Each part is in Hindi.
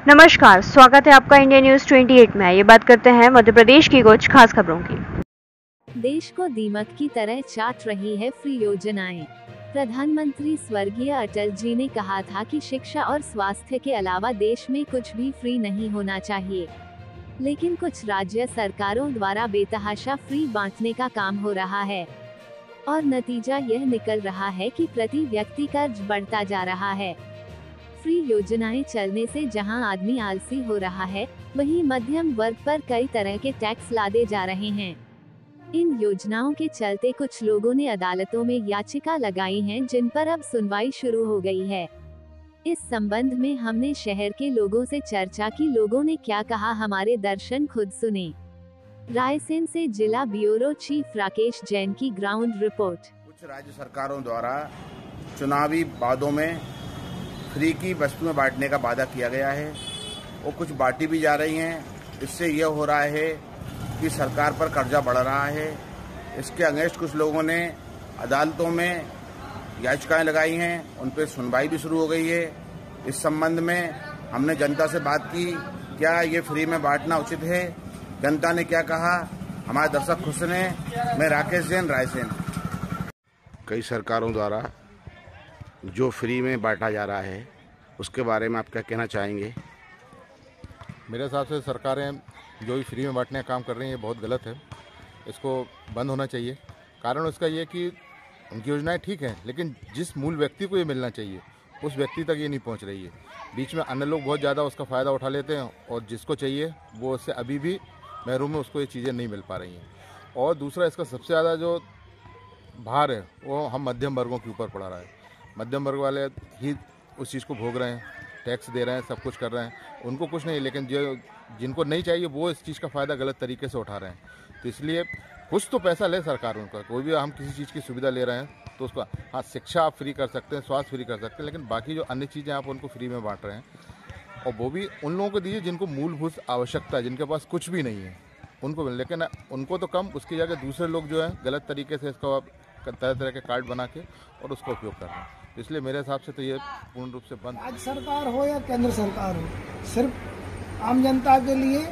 नमस्कार, स्वागत है आपका इंडिया न्यूज 28 में। ये बात करते हैं मध्य प्रदेश की कुछ खास खबरों की। देश को दीमक की तरह चाट रही है फ्री योजनाएं। प्रधानमंत्री स्वर्गीय अटल जी ने कहा था कि शिक्षा और स्वास्थ्य के अलावा देश में कुछ भी फ्री नहीं होना चाहिए, लेकिन कुछ राज्य सरकारों द्वारा बेतहाशा फ्री बांटने का काम हो रहा है और नतीजा यह निकल रहा है कि प्रति व्यक्ति कर्ज बढ़ता जा रहा है। फ्री योजनाएं चलने से जहां आदमी आलसी हो रहा है, वहीं मध्यम वर्ग पर कई तरह के टैक्स लादे जा रहे हैं। इन योजनाओं के चलते कुछ लोगों ने अदालतों में याचिका लगाई हैं, जिन पर अब सुनवाई शुरू हो गई है। इस संबंध में हमने शहर के लोगों से चर्चा की। लोगों ने क्या कहा, हमारे दर्शन खुद सुने। रायसेन से जिला ब्यूरो चीफ राकेश जैन की ग्राउंड रिपोर्ट। कुछ राज्य सरकारों द्वारा चुनावी वादों में फ्री की वस्तुएं बांटने का वादा किया गया है और कुछ बांटी भी जा रही हैं। इससे यह हो रहा है कि सरकार पर कर्जा बढ़ रहा है। इसके अगेंस्ट कुछ लोगों ने अदालतों में याचिकाएं लगाई हैं, उन पर सुनवाई भी शुरू हो गई है। इस संबंध में हमने जनता से बात की, क्या ये फ्री में बांटना उचित है। जनता ने क्या कहा, हमारे दर्शक खुश हैं। मैं राकेश जैन, रायसेन। कई सरकारों द्वारा जो फ्री में बांटा जा रहा है, उसके बारे में आप क्या कहना चाहेंगे? मेरे हिसाब से सरकारें जो भी फ्री में बांटने का काम कर रही हैं, ये बहुत गलत है। इसको बंद होना चाहिए। कारण उसका ये कि उनकी योजनाएं ठीक हैं, लेकिन जिस मूल व्यक्ति को ये मिलना चाहिए, उस व्यक्ति तक ये नहीं पहुंच रही है। बीच में अन्य लोग बहुत ज़्यादा उसका फ़ायदा उठा लेते हैं और जिसको चाहिए वो उससे अभी भी महरूम है, उसको ये चीज़ें नहीं मिल पा रही हैं। और दूसरा, इसका सबसे ज़्यादा जो भार है वो हम मध्यम वर्गों के ऊपर पड़ा रहा है। मध्यम वर्ग वाले ही उस चीज़ को भोग रहे हैं, टैक्स दे रहे हैं, सब कुछ कर रहे हैं। उनको कुछ नहीं, लेकिन जो जिनको नहीं चाहिए वो इस चीज़ का फ़ायदा गलत तरीके से उठा रहे हैं। तो इसलिए कुछ तो पैसा ले सरकार उनका। कोई भी हम किसी चीज़ की सुविधा ले रहे हैं तो उसका, हाँ, शिक्षा आप फ्री कर सकते हैं, स्वास्थ्य फ्री कर सकते हैं, लेकिन बाकी जो अन्य चीज़ें आप उनको फ्री में बांट रहे हैं, और वो भी उन लोगों को दीजिए जिनको मूलभूत आवश्यकता है, जिनके पास कुछ भी नहीं है उनको। लेकिन उनको तो कम, उसकी जगह दूसरे लोग जो है गलत तरीके से इसका तरह तरह के कार्ड बना के और उसका उपयोग कर रहे हैं। इसलिए मेरे हिसाब से तो ये पूर्ण रूप से बंद। राज्य सरकार हो या केंद्र सरकार हो, सिर्फ आम जनता के लिए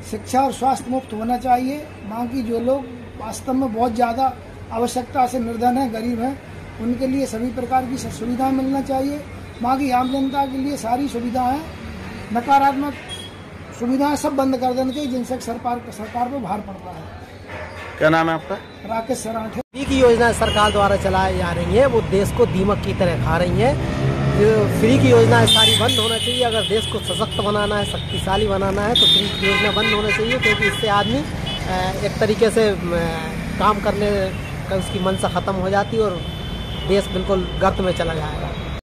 शिक्षा और स्वास्थ्य मुफ्त होना चाहिए। बाकी जो लोग वास्तव में बहुत ज़्यादा आवश्यकता से निर्धन हैं, गरीब हैं, उनके लिए सभी प्रकार की सुविधाएं मिलना चाहिए। बाकी आम जनता के लिए सारी सुविधाएं, नकारात्मक सुविधाएं सब बंद कर देनी चाहिए, जिनसे सरकार पर भार पड़ता है। क्या नाम है आपका? राकेश सराठे। फ्री की योजना सरकार द्वारा चलाई जा रही है, वो देश को दीमक की तरह खा रही है। फ्री की योजनाएं सारी बंद होना चाहिए। अगर देश को सशक्त बनाना है, शक्तिशाली बनाना है, तो फ्री की योजना बंद होना चाहिए, क्योंकि इससे आदमी एक तरीके से काम करने का उसकी मंशा खत्म हो जाती है और देश बिल्कुल गर्त में चला जाएगा।